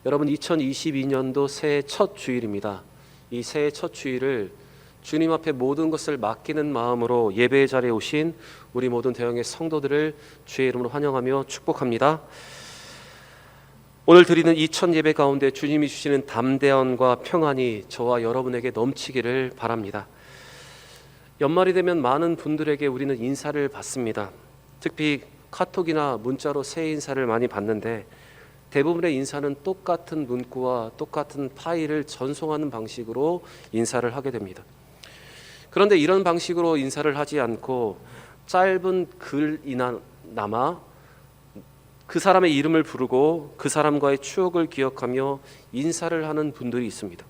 여러분 2022년도 새해 첫 주일입니다. 이 새해 첫 주일을 주님 앞에 모든 것을 맡기는 마음으로 예배의 자리에 오신 우리 모든 대형의 성도들을 주의 이름으로 환영하며 축복합니다. 오늘 드리는 이 첫 예배 가운데 주님이 주시는 담대함과 평안이 저와 여러분에게 넘치기를 바랍니다. 연말이 되면 많은 분들에게 우리는 인사를 받습니다. 특히 카톡이나 문자로 새해 인사를 많이 받는데 대부분의 인사는 똑같은 문구와 똑같은 파일을 전송하는 방식으로 인사를 하게 됩니다. 그런데 이런 방식으로 인사를 하지 않고 짧은 글이나마 그 사람의 이름을 부르고 그 사람과의 추억을 기억하며 인사를 하는 분들이 있습니다.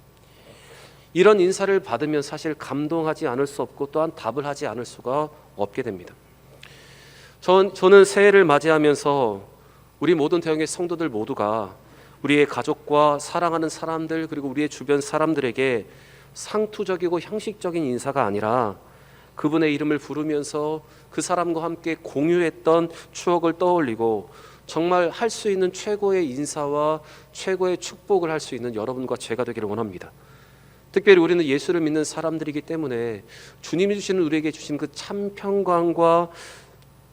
이런 인사를 받으면 사실 감동하지 않을 수 없고 또한 답을 하지 않을 수가 없게 됩니다. 저는 새해를 맞이하면서 우리 모든 대형의 성도들 모두가 우리의 가족과 사랑하는 사람들 그리고 우리의 주변 사람들에게 상투적이고 형식적인 인사가 아니라 그분의 이름을 부르면서 그 사람과 함께 공유했던 추억을 떠올리고 정말 할 수 있는 최고의 인사와 최고의 축복을 할 수 있는 여러분과 제가 되기를 원합니다. 특별히 우리는 예수를 믿는 사람들이기 때문에 주님이 주시는 우리에게 주신 그 참 평강과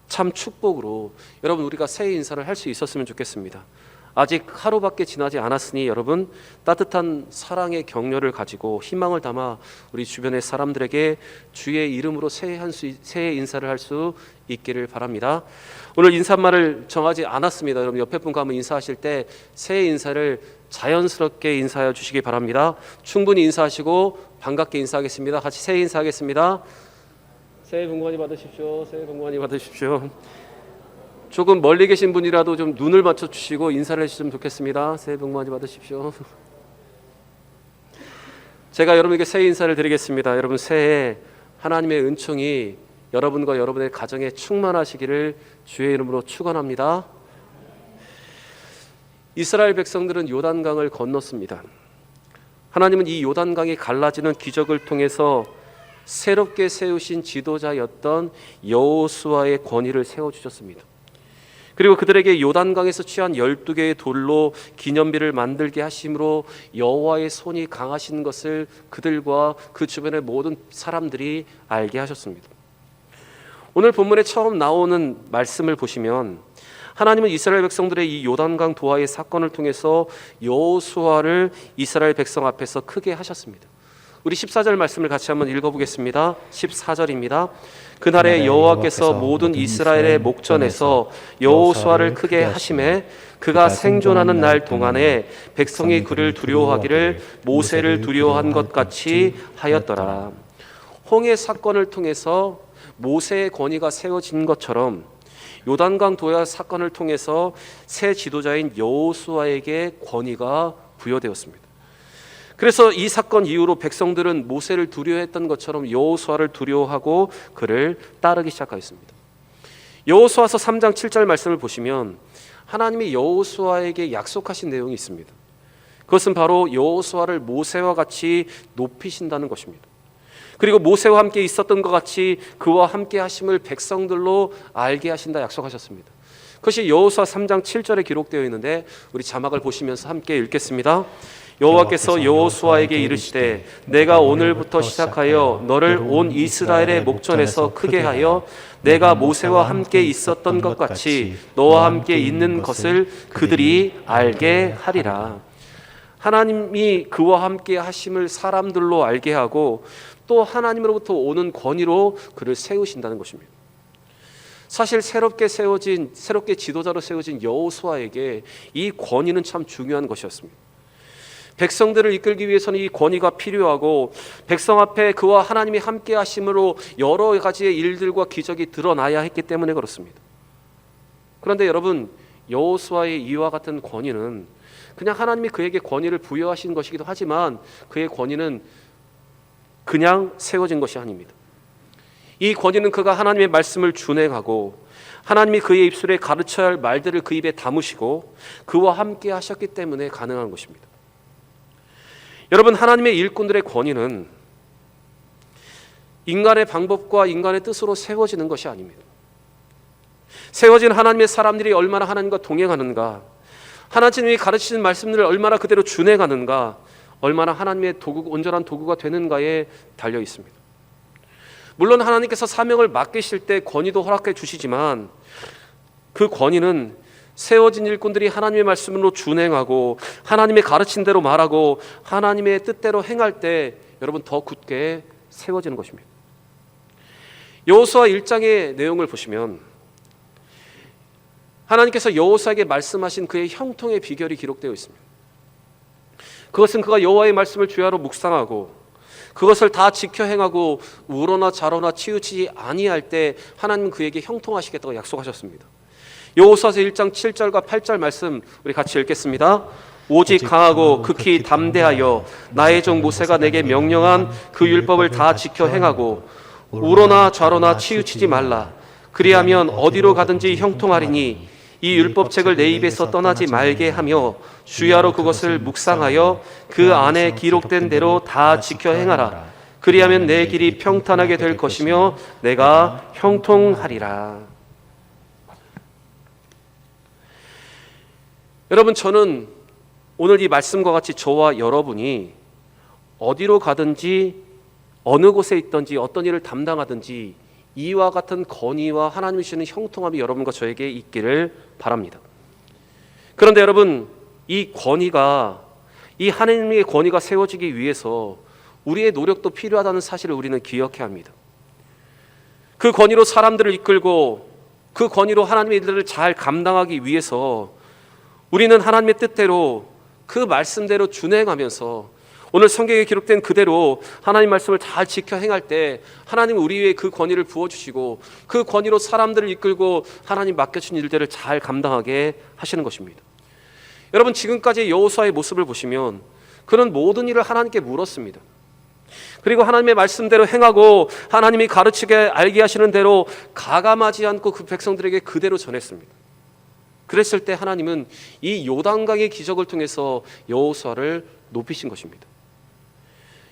참 축복으로 여러분 우리가 새해 인사를 할 수 있었으면 좋겠습니다. 아직 하루밖에 지나지 않았으니 여러분 따뜻한 사랑의 격려를 가지고 희망을 담아 우리 주변의 사람들에게 주의 이름으로 새해 인사를 할 수 있기를 바랍니다. 오늘 인사말을 정하지 않았습니다. 여러분 옆에 분과 한번 인사하실 때 새해 인사를 자연스럽게 인사해 주시기 바랍니다. 충분히 인사하시고 반갑게 인사하겠습니다. 같이 새해 인사하겠습니다. 새해 복 많이 받으십시오. 새해 복 많이 받으십시오. 조금 멀리 계신 분이라도 좀 눈을 맞춰주시고 인사를 해주시면 좋겠습니다. 새해 복 많이 받으십시오. 제가 여러분에게 새해 인사를 드리겠습니다. 여러분 새해 하나님의 은총이 여러분과 여러분의 가정에 충만하시기를 주의 이름으로 축원합니다. 이스라엘 백성들은 요단강을 건넜습니다. 하나님은 이 요단강이 갈라지는 기적을 통해서 새롭게 세우신 지도자였던 여호수아의 권위를 세워주셨습니다. 그리고 그들에게 요단강에서 취한 12개의 돌로 기념비를 만들게 하심으로 여호와의 손이 강하신 것을 그들과 그 주변의 모든 사람들이 알게 하셨습니다. 오늘 본문에 처음 나오는 말씀을 보시면 하나님은 이스라엘 백성들의 이 요단강 도하의 사건을 통해서 여호수아를 이스라엘 백성 앞에서 크게 하셨습니다. 우리 14절 말씀을 같이 한번 읽어보겠습니다. 14절입니다. 그날에 여호와께서 모든 이스라엘의 목전에서 여호수아를 크게 하심에 그가 생존하는 날 동안에 백성이 그를 두려워하기를 모세를 두려워한 것 같이 하였더라. 홍해 사건을 통해서 모세의 권위가 세워진 것처럼 요단강 도하 사건을 통해서 새 지도자인 여호수아에게 권위가 부여되었습니다. 그래서 이 사건 이후로 백성들은 모세를 두려워했던 것처럼 여호수아를 두려워하고 그를 따르기 시작하였습니다. 여호수아서 3장 7절 말씀을 보시면 하나님이 여호수아에게 약속하신 내용이 있습니다. 그것은 바로 여호수아를 모세와 같이 높이신다는 것입니다. 그리고 모세와 함께 있었던 것 같이 그와 함께 하심을 백성들로 알게 하신다 약속하셨습니다. 그것이 여호수아 3장 7절에 기록되어 있는데 우리 자막을 보시면서 함께 읽겠습니다. 여호와께서 여호수아에게 이르시되 내가 오늘부터 시작하여 너를 온 이스라엘의 목전에서 크게 하여 내가 모세와 함께 있었던 것 같이 너와 함께 있는 것을 그들이 알게 하리라. 하나님이 그와 함께 하심을 사람들로 알게 하고 또 하나님으로부터 오는 권위로 그를 세우신다는 것입니다. 사실 새롭게 지도자로 세워진 여호수아에게 이 권위는 참 중요한 것이었습니다. 백성들을 이끌기 위해서는 이 권위가 필요하고 백성 앞에 그와 하나님이 함께 하심으로 여러 가지의 일들과 기적이 드러나야 했기 때문에 그렇습니다. 그런데 여러분 여호수아의 이와 같은 권위는 그냥 하나님이 그에게 권위를 부여하신 것이기도 하지만 그의 권위는 그냥 세워진 것이 아닙니다. 이 권위는 그가 하나님의 말씀을 준행하고 하나님이 그의 입술에 가르쳐야 할 말들을 그 입에 담으시고 그와 함께 하셨기 때문에 가능한 것입니다. 여러분 하나님의 일꾼들의 권위는 인간의 방법과 인간의 뜻으로 세워지는 것이 아닙니다. 세워진 하나님의 사람들이 얼마나 하나님과 동행하는가, 하나님이 가르치신 말씀들을 얼마나 그대로 준행하는가, 얼마나 하나님의 온전한 도구가 되는가에 달려 있습니다. 물론 하나님께서 사명을 맡기실 때 권위도 허락해 주시지만 그 권위는 세워진 일꾼들이 하나님의 말씀으로 준행하고 하나님의 가르친 대로 말하고 하나님의 뜻대로 행할 때 여러분 더 굳게 세워지는 것입니다. 여호수아 1장의 내용을 보시면 하나님께서 여호수아에게 말씀하신 그의 형통의 비결이 기록되어 있습니다. 그것은 그가 여호와의 말씀을 주야로 묵상하고 그것을 다 지켜 행하고 우러나 좌로나 치우치지 아니할 때 하나님은 그에게 형통하시겠다고 약속하셨습니다. 여호수아서 1장 7절과 8절 말씀 우리 같이 읽겠습니다. 오직 강하고 극히 담대하여 나의 종 모세가 내게 명령한 그 율법을 다 지켜 행하고 우러나 좌로나 치우치지 말라. 그리하면 어디로 가든지 형통하리니 이 율법책을 내 입에서 떠나지 말게 하며 주야로 그것을 묵상하여 그 안에 기록된 대로 다 지켜 행하라. 그리하면 내 길이 평탄하게 될 것이며 내가 형통하리라. 여러분, 저는 오늘 이 말씀과 같이 저와 여러분이 어디로 가든지 어느 곳에 있든지 어떤 일을 담당하든지 이와 같은 건의와 하나님이 주시는 형통함이 여러분과 저에게 있기를 바랍니다. 그런데 여러분, 이 권위가, 이 하나님의 권위가 세워지기 위해서 우리의 노력도 필요하다는 사실을 우리는 기억해야 합니다. 그 권위로 사람들을 이끌고 그 권위로 하나님의 일들을 잘 감당하기 위해서 우리는 하나님의 뜻대로 그 말씀대로 준행하면서 오늘 성경에 기록된 그대로 하나님 말씀을 잘 지켜 행할 때 하나님은 우리 위에 그 권위를 부어주시고 그 권위로 사람들을 이끌고 하나님 맡겨준 일들을 잘 감당하게 하시는 것입니다. 여러분, 지금까지 여호수아의 모습을 보시면 그는 모든 일을 하나님께 물었습니다. 그리고 하나님의 말씀대로 행하고 하나님이 가르치게 알게 하시는 대로 가감하지 않고 그 백성들에게 그대로 전했습니다. 그랬을 때 하나님은 이 요단강의 기적을 통해서 여호수아를 높이신 것입니다.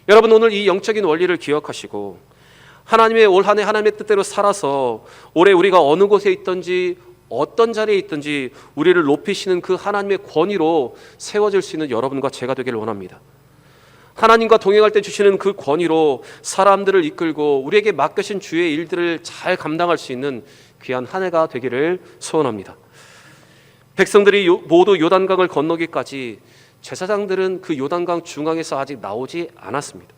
여러분, 오늘 이 영적인 원리를 기억하시고 하나님의 올 한 해 하나님의 뜻대로 살아서 올해 우리가 어느 곳에 있든지 어떤 자리에 있든지 우리를 높이시는 그 하나님의 권위로 세워질 수 있는 여러분과 제가 되기를 원합니다. 하나님과 동행할 때 주시는 그 권위로 사람들을 이끌고 우리에게 맡겨진 주의 일들을 잘 감당할 수 있는 귀한 한 해가 되기를 소원합니다. 백성들이 모두 요단강을 건너기까지 제사장들은 그 요단강 중앙에서 아직 나오지 않았습니다.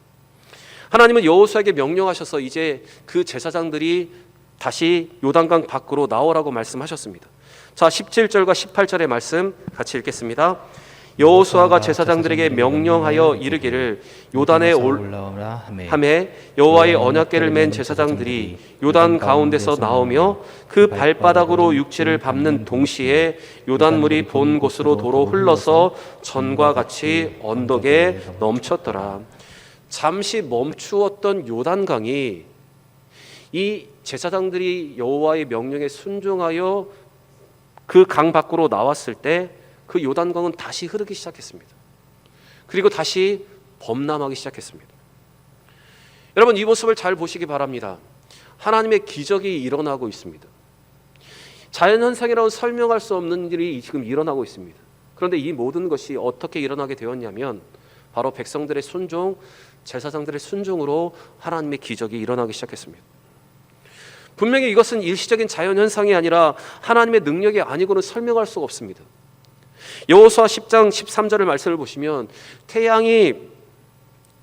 하나님은 여호수아에게 명령하셔서 이제 그 제사장들이 다시 요단강 밖으로 나오라고 말씀하셨습니다. 자, 17절과 18절의 말씀 같이 읽겠습니다. 여호수아가 제사장들에게 명령하여 이르기를 요단에 올라오라 하매 여호와의 언약궤를 맨 제사장들이 요단 가운데서 나오며 그 발바닥으로 육지를 밟는 동시에 요단물이 본 곳으로 도로 흘러서 전과 같이 언덕에 넘쳤더라. 잠시 멈추었던 요단강이 이 제사장들이 여호와의 명령에 순종하여 그 강 밖으로 나왔을 때 그 요단강은 다시 흐르기 시작했습니다. 그리고 다시 범람하기 시작했습니다. 여러분, 이 모습을 잘 보시기 바랍니다. 하나님의 기적이 일어나고 있습니다. 자연현상이라고 설명할 수 없는 일이 지금 일어나고 있습니다. 그런데 이 모든 것이 어떻게 일어나게 되었냐면 바로 백성들의 순종, 제사장들의 순종으로 하나님의 기적이 일어나기 시작했습니다. 분명히 이것은 일시적인 자연현상이 아니라 하나님의 능력이 아니고는 설명할 수가 없습니다. 여호수아 10장 13절의 말씀을 보시면 태양이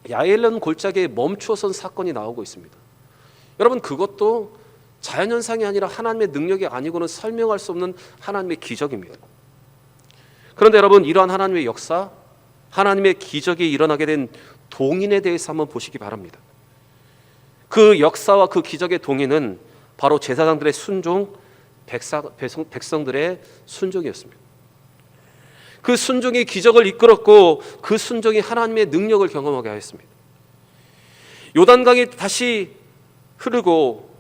야엘론 골짜기에 멈추어선 사건이 나오고 있습니다. 여러분, 그것도 자연현상이 아니라 하나님의 능력이 아니고는 설명할 수 없는 하나님의 기적입니다. 그런데 여러분, 이러한 하나님의 역사, 하나님의 기적이 일어나게 된 동인에 대해서 한번 보시기 바랍니다. 그 역사와 그 기적의 동인은 바로 제사장들의 순종, 백성들의 순종이었습니다. 그 순종이 기적을 이끌었고 그 순종이 하나님의 능력을 경험하게 하였습니다. 요단강이 다시 흐르고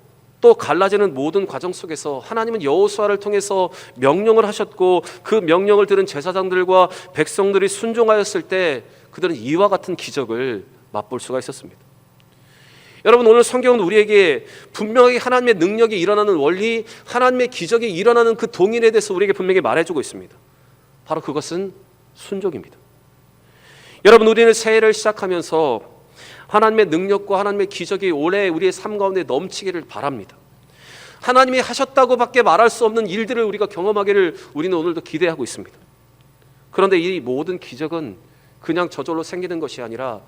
또 갈라지는 모든 과정 속에서 하나님은 여호수아를 통해서 명령을 하셨고 그 명령을 들은 제사장들과 백성들이 순종하였을 때 그들은 이와 같은 기적을 맛볼 수가 있었습니다. 여러분, 오늘 성경은 우리에게 분명히 하나님의 능력이 일어나는 원리, 하나님의 기적이 일어나는 그 동인에 대해서 우리에게 분명히 말해주고 있습니다. 바로 그것은 순종입니다. 여러분, 우리는 새해를 시작하면서 하나님의 능력과 하나님의 기적이 올해 우리의 삶 가운데 넘치기를 바랍니다. 하나님이 하셨다고 밖에 말할 수 없는 일들을 우리가 경험하기를 우리는 오늘도 기대하고 있습니다. 그런데 이 모든 기적은 그냥 저절로 생기는 것이 아니라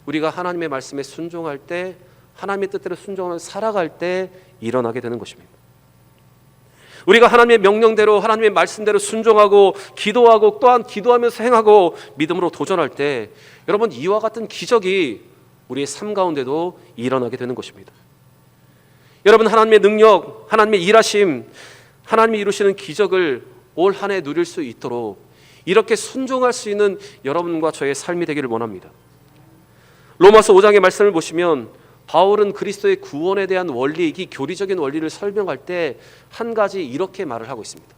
우리가 하나님의 말씀에 순종할 때, 하나님의 뜻대로 순종하며 살아갈 때 일어나게 되는 것입니다. 우리가 하나님의 명령대로, 하나님의 말씀대로 순종하고 기도하고 또한 기도하면서 행하고 믿음으로 도전할 때 여러분, 이와 같은 기적이 우리의 삶 가운데도 일어나게 되는 것입니다. 여러분, 하나님의 능력, 하나님의 일하심, 하나님이 이루시는 기적을 올 한 해 누릴 수 있도록 이렇게 순종할 수 있는 여러분과 저의 삶이 되기를 원합니다. 로마서 5장의 말씀을 보시면 바울은 그리스도의 구원에 대한 원리, 이 교리적인 원리를 설명할 때 한 가지 이렇게 말을 하고 있습니다.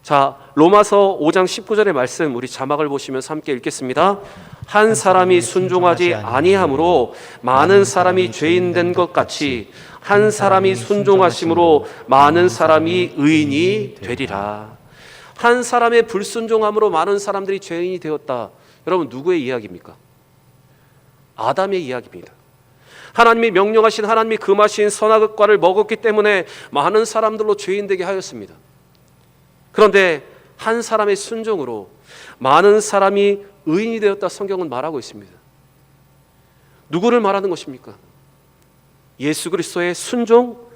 자, 로마서 5장 19절의 말씀, 우리 자막을 보시면서 함께 읽겠습니다. 한 사람이 순종하지 아니함으로 많은 사람이 죄인 된 것 같이 한 사람이 순종하심으로 많은 사람이 의인이 되리라. 한 사람의 불순종함으로 많은 사람들이 죄인이 되었다. 여러분, 누구의 이야기입니까? 아담의 이야기입니다. 하나님이 명령하신, 하나님이 금하신 선악의 과를 먹었기 때문에 많은 사람들로 죄인 되게 하였습니다. 그런데 한 사람의 순종으로 많은 사람이 의인이 되었다, 성경은 말하고 있습니다. 누구를 말하는 것입니까? 예수 그리스도의 순종,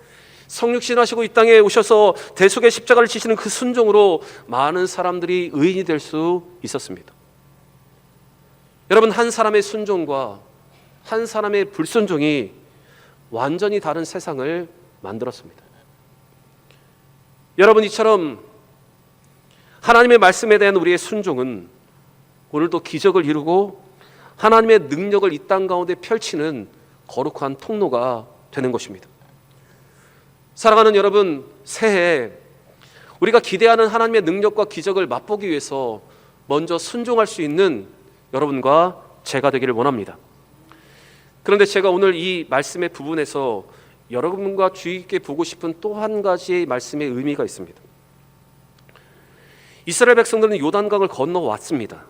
성육신하시고 이 땅에 오셔서 대속의 십자가를 지시는 그 순종으로 많은 사람들이 의인이 될 수 있었습니다. 여러분, 한 사람의 순종과 한 사람의 불순종이 완전히 다른 세상을 만들었습니다. 여러분, 이처럼 하나님의 말씀에 대한 우리의 순종은 오늘도 기적을 이루고 하나님의 능력을 이 땅 가운데 펼치는 거룩한 통로가 되는 것입니다. 사랑하는 여러분, 새해 우리가 기대하는 하나님의 능력과 기적을 맛보기 위해서 먼저 순종할 수 있는 여러분과 제가 되기를 원합니다. 그런데 제가 오늘 이 말씀의 부분에서 여러분과 주의 깊게 보고 싶은 또 한 가지의 말씀의 의미가 있습니다. 이스라엘 백성들은 요단강을 건너왔습니다.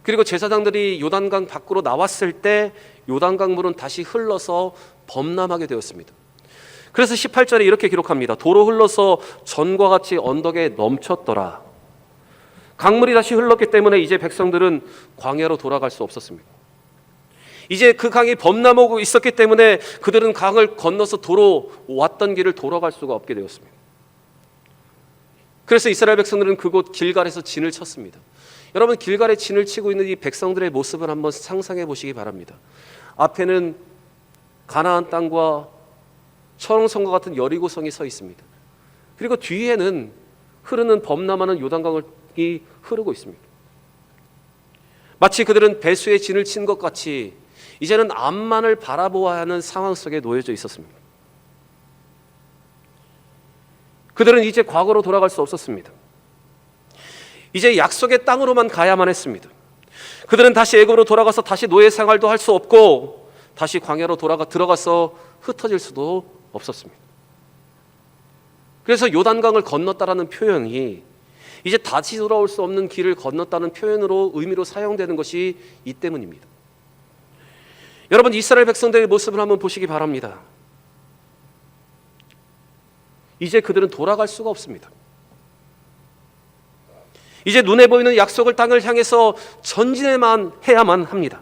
그리고 제사장들이 요단강 밖으로 나왔을 때 요단강 물은 다시 흘러서 범람하게 되었습니다. 그래서 18절에 이렇게 기록합니다. 도로 흘러서 전과 같이 언덕에 넘쳤더라. 강물이 다시 흘렀기 때문에 이제 백성들은 광야로 돌아갈 수 없었습니다. 이제 그 강이 범람하고 있었기 때문에 그들은 강을 건너서 도로 왔던 길을 돌아갈 수가 없게 되었습니다. 그래서 이스라엘 백성들은 그곳 길갈에서 진을 쳤습니다. 여러분, 길갈에 진을 치고 있는 이 백성들의 모습을 한번 상상해 보시기 바랍니다. 앞에는 가나안 땅과 철옹성과 같은 여리고성이 서 있습니다. 그리고 뒤에는 흐르는 범람하는 요단강이 흐르고 있습니다. 마치 그들은 배수의 진을 친 것 같이 이제는 앞만을 바라보아야 하는 상황 속에 놓여져 있었습니다. 그들은 이제 과거로 돌아갈 수 없었습니다. 이제 약속의 땅으로만 가야만 했습니다. 그들은 다시 애굽으로 돌아가서 다시 노예 생활도 할 수 없고 다시 광야로 들어가서 흩어질 수도 없었습니다. 그래서 요단강을 건넜다라는 표현이 이제 다시 돌아올 수 없는 길을 건넜다는 표현으로 의미로 사용되는 것이 이 때문입니다. 여러분, 이스라엘 백성들의 모습을 한번 보시기 바랍니다. 이제 그들은 돌아갈 수가 없습니다. 이제 눈에 보이는 약속의 땅을 향해서 전진해만 해야만 합니다.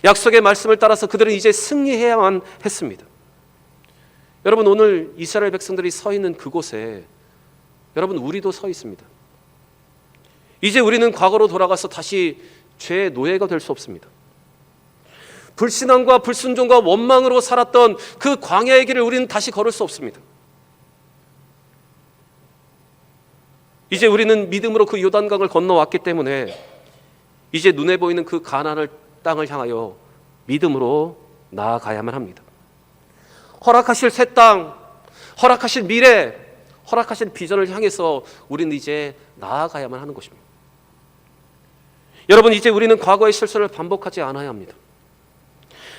약속의 말씀을 따라서 그들은 이제 승리해야만 했습니다. 여러분, 오늘 이스라엘 백성들이 서 있는 그곳에 여러분, 우리도 서 있습니다. 이제 우리는 과거로 돌아가서 다시 죄의 노예가 될 수 없습니다. 불신앙과 불순종과 원망으로 살았던 그 광야의 길을 우리는 다시 걸을 수 없습니다. 이제 우리는 믿음으로 그 요단강을 건너왔기 때문에 이제 눈에 보이는 그 가나안 땅을 향하여 믿음으로 나아가야만 합니다. 허락하실 새 땅, 허락하실 미래, 허락하실 비전을 향해서 우리는 이제 나아가야만 하는 것입니다. 여러분, 이제 우리는 과거의 실수를 반복하지 않아야 합니다.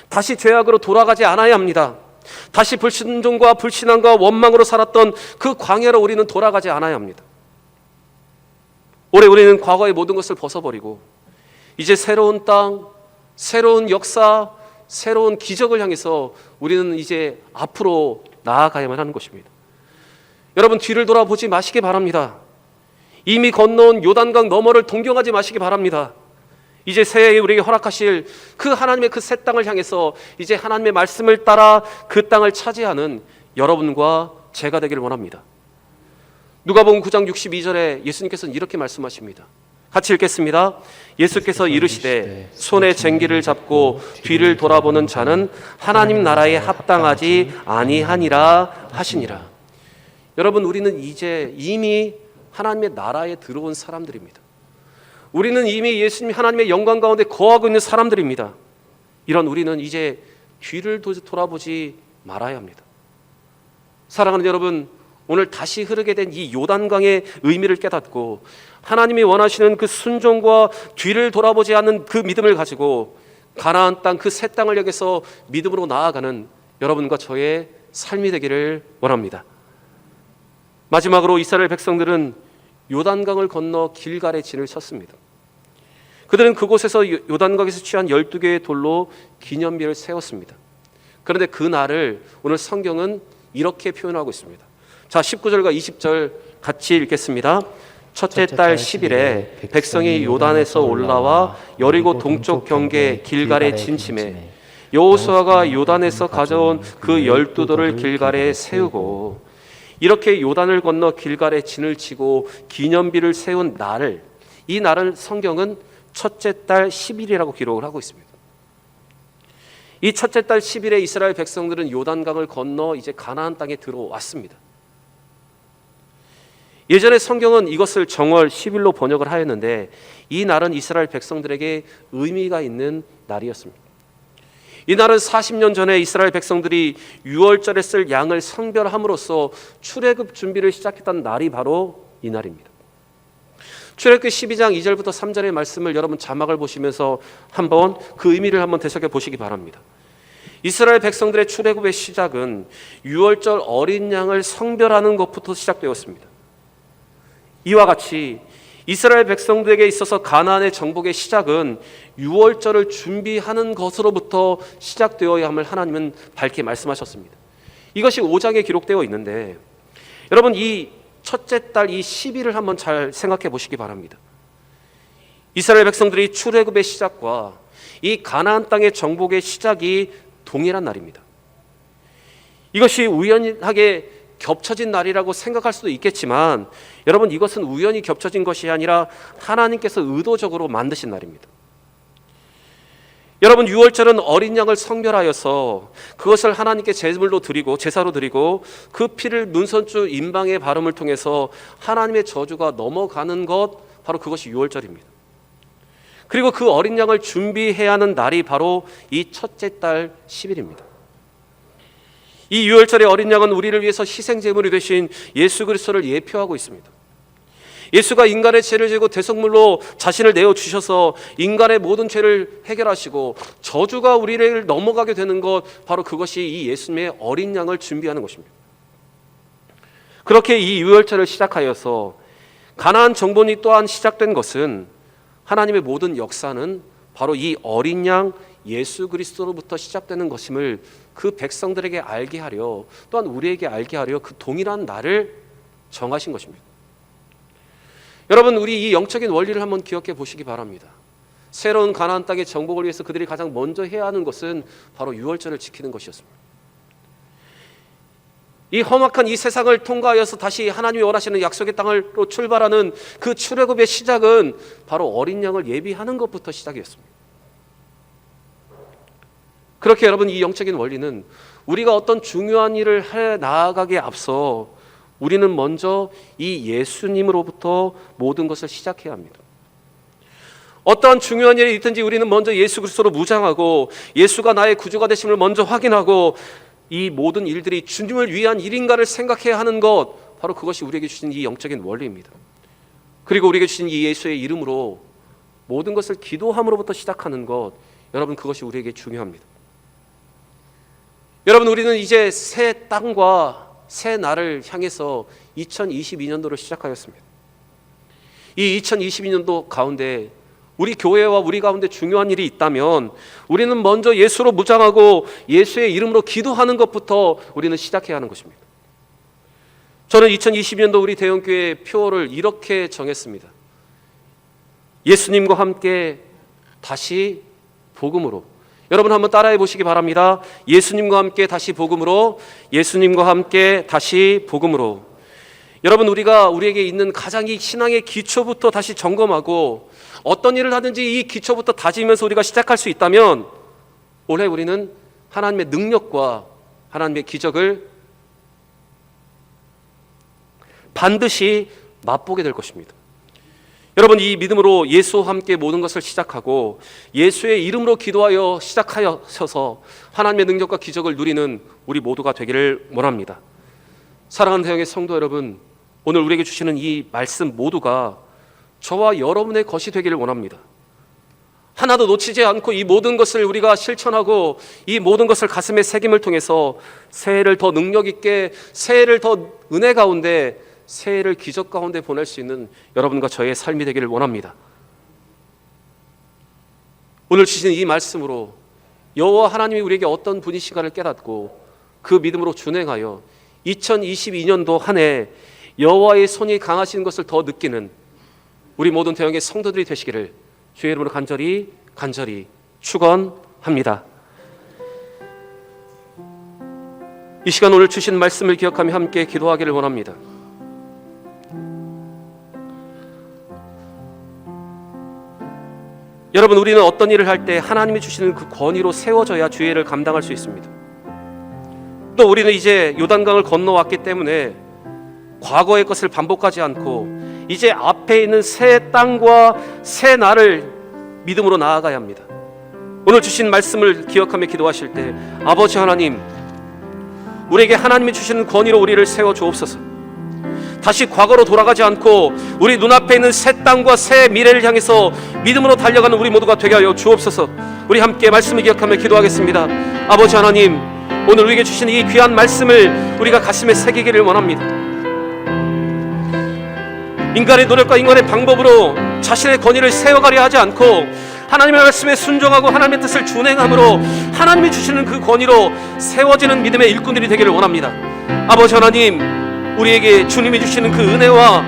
다시 죄악으로 돌아가지 않아야 합니다. 다시 불순종과 불신앙과 원망으로 살았던 그 광야로 우리는 돌아가지 않아야 합니다. 올해 우리는 과거의 모든 것을 벗어버리고 이제 새로운 땅, 새로운 역사, 새로운 기적을 향해서 우리는 이제 앞으로 나아가야만 하는 것입니다. 여러분, 뒤를 돌아보지 마시기 바랍니다. 이미 건너온 요단강 너머를 동경하지 마시기 바랍니다. 이제 새해에 우리에게 허락하실 그 하나님의 그 새 땅을 향해서 이제 하나님의 말씀을 따라 그 땅을 차지하는 여러분과 제가 되기를 원합니다. 누가복음 9장 62절에 예수님께서는 이렇게 말씀하십니다. 같이 읽겠습니다. 예수께서 이르시되 손에 쟁기를 잡고 뒤를 돌아보는 자는 하나님 나라에 합당하지 아니하니라 하시니라. 여러분, 우리는 이제 이미 하나님의 나라에 들어온 사람들입니다. 우리는 이미 예수님 하나님의 영광 가운데 거하고 있는 사람들입니다. 이런 우리는 이제 뒤를 돌아보지 말아야 합니다. 사랑하는 여러분, 오늘 다시 흐르게 된 이 요단강의 의미를 깨닫고 하나님이 원하시는 그 순종과 뒤를 돌아보지 않는 그 믿음을 가지고 가나안 땅 그 새 땅을 향해서 믿음으로 나아가는 여러분과 저의 삶이 되기를 원합니다. 마지막으로 이스라엘 백성들은 요단강을 건너 길갈에 진을 쳤습니다. 그들은 그곳에서 요단강에서 취한 12개의 돌로 기념비를 세웠습니다. 그런데 그 날을 오늘 성경은 이렇게 표현하고 있습니다. 자, 19절과 20절 같이 읽겠습니다. 첫째 달 10일에 백성이 요단에서 올라와 여리고 동쪽 경계 길갈에 진침해 여호수아가 요단에서 가져온 그 12돌을 길갈에 세우고, 이렇게 요단을 건너 길갈에 진을 치고 기념비를 세운 날을, 이 날을 성경은 첫째 달 10일이라고 기록을 하고 있습니다. 이 첫째 달 10일에 이스라엘 백성들은 요단강을 건너 이제 가나안 땅에 들어왔습니다. 예전에 성경은 이것을 정월 10일로 번역을 하였는데 이 날은 이스라엘 백성들에게 의미가 있는 날이었습니다. 이 날은 40년 전에 이스라엘 백성들이 유월절에 쓸 양을 성별함으로써 출애굽 준비를 시작했던 날이 바로 이 날입니다. 출애굽기 12장 2절부터 3절의 말씀을 여러분 자막을 보시면서 한번 그 의미를 한번 되새겨 보시기 바랍니다. 이스라엘 백성들의 출애굽의 시작은 유월절 어린 양을 성별하는 것부터 시작되었습니다. 이와 같이 이스라엘 백성들에게 있어서 가나안의 정복의 시작은 유월절을 준비하는 것으로부터 시작되어야 함을 하나님은 밝게 말씀하셨습니다. 이것이 5장에 기록되어 있는데 여러분, 이 첫째 달 이 10일을 한번 잘 생각해 보시기 바랍니다. 이스라엘 백성들이 출애굽의 시작과 이 가나안 땅의 정복의 시작이 동일한 날입니다. 이것이 우연하게 겹쳐진 날이라고 생각할 수도 있겠지만 여러분, 이것은 우연히 겹쳐진 것이 아니라 하나님께서 의도적으로 만드신 날입니다. 여러분, 유월절은 어린 양을 성별하여서 그것을 하나님께 제물로 드리고 제사로 드리고 그 피를 문선주 임방의 발음을 통해서 하나님의 저주가 넘어가는 것, 바로 그것이 유월절입니다. 그리고 그 어린 양을 준비해야 하는 날이 바로 이 첫째 달 10일입니다. 이 유월절의 어린 양은 우리를 위해서 희생 제물이 되신 예수 그리스도를 예표하고 있습니다. 예수가 인간의 죄를 지고 대속물로 자신을 내어주셔서 인간의 모든 죄를 해결하시고 저주가 우리를 넘어가게 되는 것, 바로 그것이 이 예수님의 어린 양을 준비하는 것입니다. 그렇게 이 유월절을 시작하여서 가나안 정복이 또한 시작된 것은 하나님의 모든 역사는 바로 이 어린 양 예수 그리스도로부터 시작되는 것임을 그 백성들에게 알게 하려, 또한 우리에게 알게 하려 그 동일한 날을 정하신 것입니다. 여러분, 우리 이 영적인 원리를 한번 기억해 보시기 바랍니다. 새로운 가나안 땅의 정복을 위해서 그들이 가장 먼저 해야 하는 것은 바로 유월절을 지키는 것이었습니다. 이 험악한 이 세상을 통과하여서 다시 하나님이 원하시는 약속의 땅으로 출발하는 그 출애굽의 시작은 바로 어린 양을 예비하는 것부터 시작이었습니다. 그렇게 여러분, 이 영적인 원리는 우리가 어떤 중요한 일을 해 나아가기에 앞서 우리는 먼저 이 예수님으로부터 모든 것을 시작해야 합니다. 어떠한 중요한 일이 있든지 우리는 먼저 예수 그리스도로 무장하고 예수가 나의 구주가 되심을 먼저 확인하고 이 모든 일들이 주님을 위한 일인가를 생각해야 하는 것, 바로 그것이 우리에게 주신 이 영적인 원리입니다. 그리고 우리에게 주신 이 예수의 이름으로 모든 것을 기도함으로부터 시작하는 것, 여러분, 그것이 우리에게 중요합니다. 여러분, 우리는 이제 새 땅과 새 날을 향해서 2022년도를 시작하였습니다. 이 2022년도 가운데 우리 교회와 우리 가운데 중요한 일이 있다면 우리는 먼저 예수로 무장하고 예수의 이름으로 기도하는 것부터 우리는 시작해야 하는 것입니다. 저는 2022년도 우리 대형교회 표어를 이렇게 정했습니다. 예수님과 함께 다시 복음으로. 여러분 한번 따라해 보시기 바랍니다. 예수님과 함께 다시 복음으로, 예수님과 함께 다시 복음으로. 여러분, 우리에게 있는 가장 이 신앙의 기초부터 다시 점검하고 어떤 일을 하든지 이 기초부터 다지면서 우리가 시작할 수 있다면 올해 우리는 하나님의 능력과 하나님의 기적을 반드시 맛보게 될 것입니다. 여러분, 이 믿음으로 예수와 함께 모든 것을 시작하고 예수의 이름으로 기도하여 시작하셔서 하나님의 능력과 기적을 누리는 우리 모두가 되기를 원합니다. 사랑하는 대형의 성도 여러분, 오늘 우리에게 주시는 이 말씀 모두가 저와 여러분의 것이 되기를 원합니다. 하나도 놓치지 않고 이 모든 것을 우리가 실천하고 이 모든 것을 가슴에 새김을 통해서 새해를 더 능력 있게, 새해를 더 은혜 가운데, 새해를 기적 가운데 보낼 수 있는 여러분과 저의 삶이 되기를 원합니다. 오늘 주신 이 말씀으로 여호와 하나님이 우리에게 어떤 분이신가를 깨닫고 그 믿음으로 준행하여 2022년도 한 해 여호와의 손이 강하신 것을 더 느끼는 우리 모든 대형의 성도들이 되시기를 주의 이름으로 간절히 축원합니다. 이 시간 오늘 주신 말씀을 기억하며 함께 기도하기를 원합니다. 여러분, 우리는 어떤 일을 할 때 하나님이 주시는 그 권위로 세워져야 주의 일을 감당할 수 있습니다. 또 우리는 이제 요단강을 건너왔기 때문에 과거의 것을 반복하지 않고 이제 앞에 있는 새 땅과 새 날을 믿음으로 나아가야 합니다. 오늘 주신 말씀을 기억하며 기도하실 때 아버지 하나님, 우리에게 하나님이 주시는 권위로 우리를 세워 주옵소서. 다시 과거로 돌아가지 않고 우리 눈앞에 있는 새 땅과 새 미래를 향해서 믿음으로 달려가는 우리 모두가 되게 하여 주옵소서. 우리 함께 말씀을 기억하며 기도하겠습니다. 아버지 하나님, 오늘 우리에게 주신 이 귀한 말씀을 우리가 가슴에 새기기를 원합니다. 인간의 노력과 인간의 방법으로 자신의 권위를 세워가려 하지 않고 하나님의 말씀에 순종하고 하나님의 뜻을 준행함으로 하나님이 주시는 그 권위로 세워지는 믿음의 일꾼들이 되기를 원합니다. 아버지 하나님, 우리에게 주님이 주시는 그 은혜와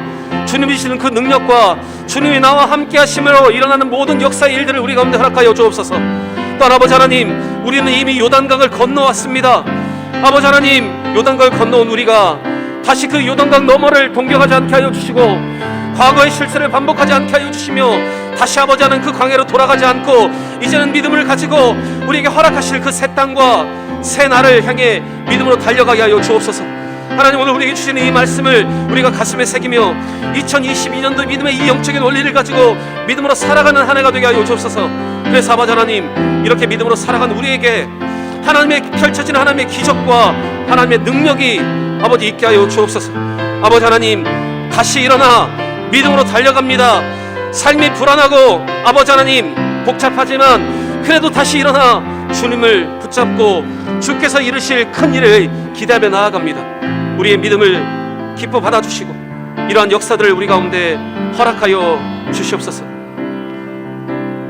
주님이 주시는 그 능력과 주님이 나와 함께 하심으로 일어나는 모든 역사의 일들을 우리 가운데 허락하여 주옵소서. 또한 아버지 하나님, 우리는 이미 요단강을 건너왔습니다. 아버지 하나님, 요단강을 건너온 우리가 다시 그 요단강 너머를 동경하지 않게 하여 주시고 과거의 실수를 반복하지 않게 하여 주시며 다시 아버지 하나님 그 광야로 돌아가지 않고 이제는 믿음을 가지고 우리에게 허락하실 그 새 땅과 새 날을 향해 믿음으로 달려가게 하여 주옵소서. 하나님, 오늘 우리에게 주시는 이 말씀을 우리가 가슴에 새기며 2022년도 믿음의 이 영적인 원리를 가지고 믿음으로 살아가는 한 해가 되게 하여 주옵소서. 그래서 아버지 하나님, 이렇게 믿음으로 살아간 우리에게 하나님의 펼쳐지는 하나님의 기적과 하나님의 능력이 아버지 있게 하여 주옵소서. 아버지 하나님, 다시 일어나 믿음으로 달려갑니다. 삶이 불안하고 아버지 하나님 복잡하지만 그래도 다시 일어나 주님을 붙잡고 주께서 이루실 큰 일을 기대하며 나아갑니다. 우리의 믿음을 기뻐 받아주시고 이러한 역사들을 우리 가운데 허락하여 주시옵소서.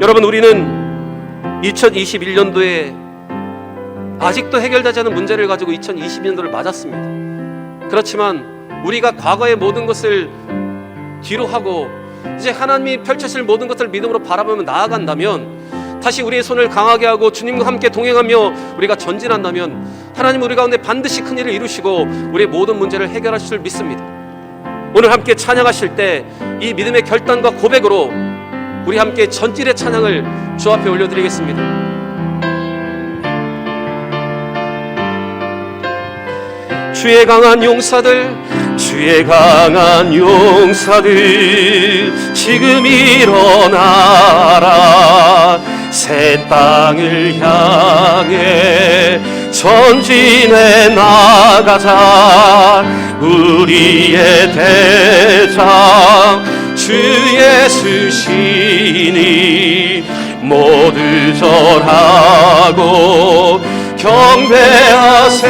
여러분, 우리는 2021년도에 아직도 해결되지 않은 문제를 가지고 2022년도를 맞았습니다. 그렇지만 우리가 과거의 모든 것을 뒤로 하고 이제 하나님이 펼쳐질 모든 것들을 믿음으로 바라보며 나아간다면, 다시 우리의 손을 강하게 하고 주님과 함께 동행하며 우리가 전진한다면 하나님 우리 가운데 반드시 큰 일을 이루시고 우리의 모든 문제를 해결하실 줄 믿습니다. 오늘 함께 찬양하실 때 이 믿음의 결단과 고백으로 우리 함께 전질의 찬양을 주 앞에 올려드리겠습니다. 주의 강한 용사들, 주의 강한 용사들 지금 일어나라. 새 땅을 향해 전진해 나가자. 우리의 대장 주 예수시니 모두 절하고 경배하세.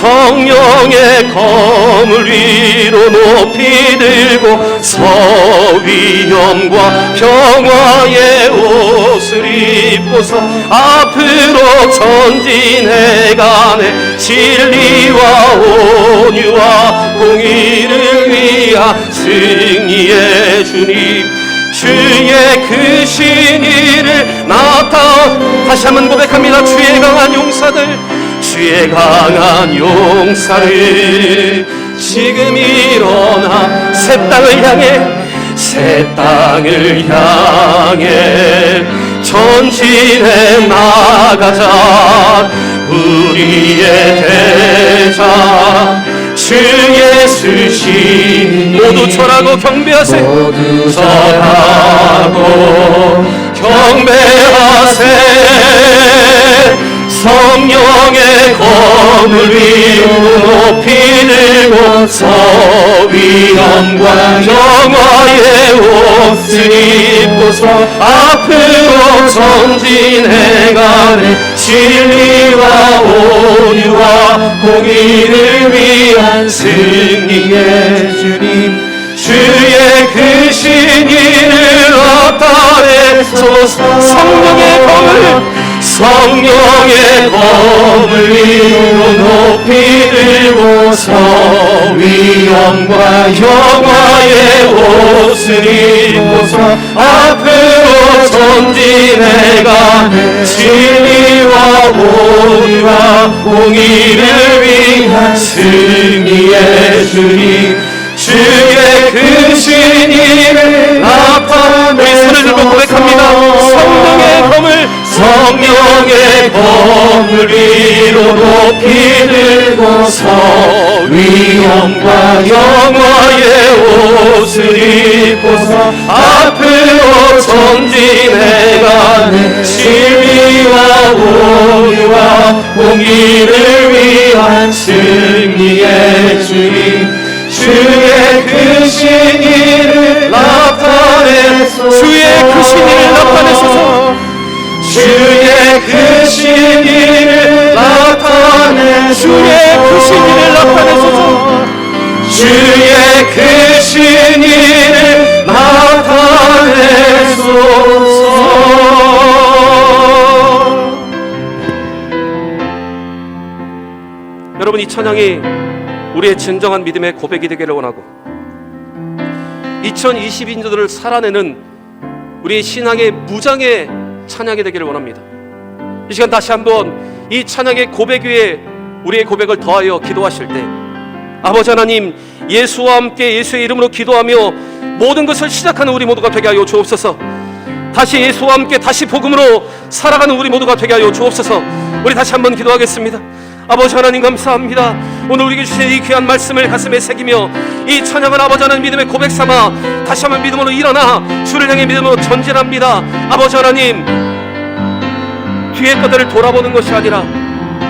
성령의 검을 위로 높이 들고 서위엄과 평화의 옷을 입고서 앞으로 전진해가네. 진리와 온유와 공의를 위한 승리의 주님, 주의 크신 이를 다시 한번 고백합니다. 주의 강한 용사들, 주의 강한 용사를 지금 일어나 새 땅을 향해 전진해 나가자. 우리의 대장 주 예수시 모두 절하고 경배하세. 모두 절하고 경배하세. 성령의 검을 위로 높이 들고 서위엄과 평화의 옷을 입고서 앞으로 전진해가네. 진리와 온유와 공의를 위한 승리의 주님, 주의 크신 일을 나타내소서. 성령의 검을 위로 높이 들고 서위엄과 평화의 옷을 입고서 앞으로 전진해가네. 진리와 온유와 공의를 위한 승리의 주님, 주의 크신 일을 나타내. 손을 들고 고백합니다. 성령의 검을 위로 높이 들고 서위엄과 영화의 옷을 입고서 앞으로 전진해가네. 진리와 온유와 공의를 위한 승리의 주님, 주의 크신 일을 나타내소서. 주의 크신 일을 나타내소서. 주의 크신 일을 나타내소서. 주의 크신 일을 나타내소서. 여러분, 이 찬양이 우리의 진정한 믿음의 고백이 되기를 원하고 2022년도를 살아내는 우리의 신앙의 무장의 찬양이 되기를 원합니다. 이 시간 다시 한번 이 찬양의 고백 위에 우리의 고백을 더하여 기도하실 때, 아버지 하나님, 예수와 함께 예수의 이름으로 기도하며 모든 것을 시작하는 우리 모두가 되게 하여 주옵소서. 다시 예수와 함께 다시 복음으로 살아가는 우리 모두가 되게 하여 주옵소서. 우리 다시 한번 기도하겠습니다. 아버지 하나님, 감사합니다. 오늘 우리에게 주신 이 귀한 말씀을 가슴에 새기며 이 찬양을 아버지 하나님 믿음의 고백 삼아 다시 한번 믿음으로 일어나 주를 향해 믿음으로 전진합니다. 아버지 하나님, 뒤의 것들을 돌아보는 것이 아니라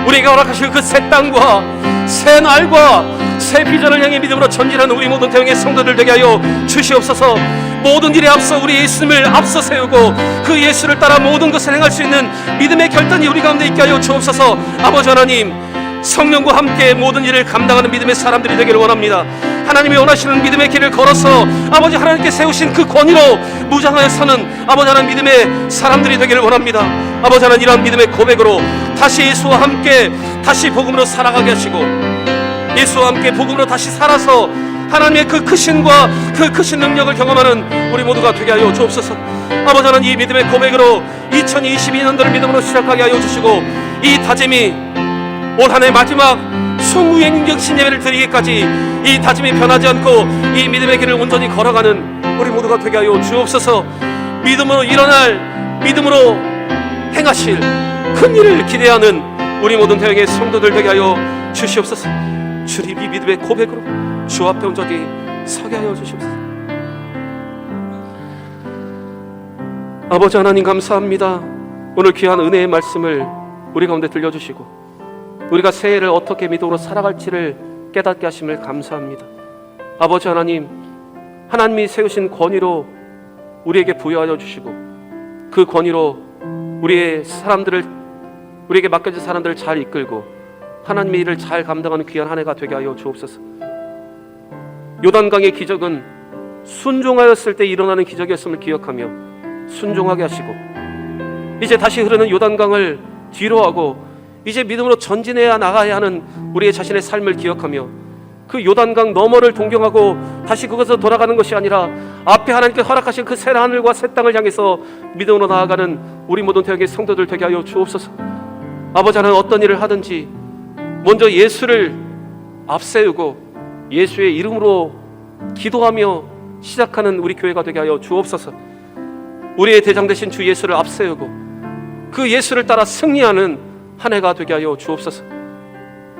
우리에게 허락하실 그 새 땅과 새 날과 새 비전을 향해 믿음으로 전진하는 우리 모든 대형의 성도들 되게 하여 주시옵소서. 모든 일에 앞서 우리 예수님을 앞서 세우고 그 예수를 따라 모든 것을 행할 수 있는 믿음의 결단이 우리 가운데 있게 하여 주옵소서. 아버지 하나님, 성령과 함께 모든 일을 감당하는 믿음의 사람들이 되기를 원합니다. 하나님이 원하시는 믿음의 길을 걸어서 아버지 하나님께 세우신 그 권위로 무장하여 서는 아버지 하나님 믿음의 사람들이 되기를 원합니다. 아버지 하나님, 이러한 믿음의 고백으로 다시 예수와 함께 다시 복음으로 살아가게 하시고 예수와 함께 복음으로 다시 살아서 하나님의 그 크신과 그 크신 능력을 경험하는 우리 모두가 되게 하여 주옵소서. 아버지 하나님, 이 믿음의 고백으로 2022년도를 믿음으로 시작하게 하여 주시고 이 다짐이 올 한 해 마지막 송우행격신 예배를 드리기까지 이 다짐이 변하지 않고 이 믿음의 길을 온전히 걸어가는 우리 모두가 되게 하여 주옵소서. 믿음으로 일어날, 믿음으로 행하실 큰 일을 기대하는 우리 모든 대형의 성도들 되게 하여 주시옵소서. 주님, 이 믿음의 고백으로 주 앞에 온전히 서게 하여 주시옵소서. 아버지 하나님, 감사합니다. 오늘 귀한 은혜의 말씀을 우리 가운데 들려주시고 우리가 새해를 어떻게 믿음으로 살아갈지를 깨닫게 하심을 감사합니다. 아버지 하나님, 하나님이 세우신 권위로 우리에게 부여하여 주시고 그 권위로 우리의 사람들을, 우리에게 맡겨진 사람들을 잘 이끌고 하나님의 일을 잘 감당하는 귀한 한 해가 되게 하여 주옵소서. 요단강의 기적은 순종하였을 때 일어나는 기적이었음을 기억하며 순종하게 하시고, 이제 다시 흐르는 요단강을 뒤로하고 이제 믿음으로 전진해야 나가야 하는 우리의 자신의 삶을 기억하며 그 요단강 너머를 동경하고 다시 그것으로 돌아가는 것이 아니라 앞에 하나님께 허락하신 그 새 하늘과 새 땅을 향해서 믿음으로 나아가는 우리 모든 대형의 성도들 되게 하여 주옵소서. 아버지 하나님, 어떤 일을 하든지 먼저 예수를 앞세우고 예수의 이름으로 기도하며 시작하는 우리 교회가 되게 하여 주옵소서. 우리의 대장 되신 주 예수를 앞세우고 그 예수를 따라 승리하는 한 해가 되게 하여 주옵소서.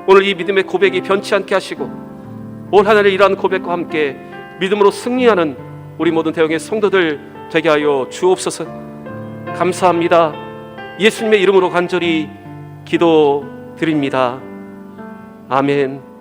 오늘 이 믿음의 고백이 변치 않게 하시고 올 한 해를 이러한 고백과 함께 믿음으로 승리하는 우리 모든 대형의 성도들 되게 하여 주옵소서. 감사합니다. 예수님의 이름으로 간절히 기도드립니다. 아멘.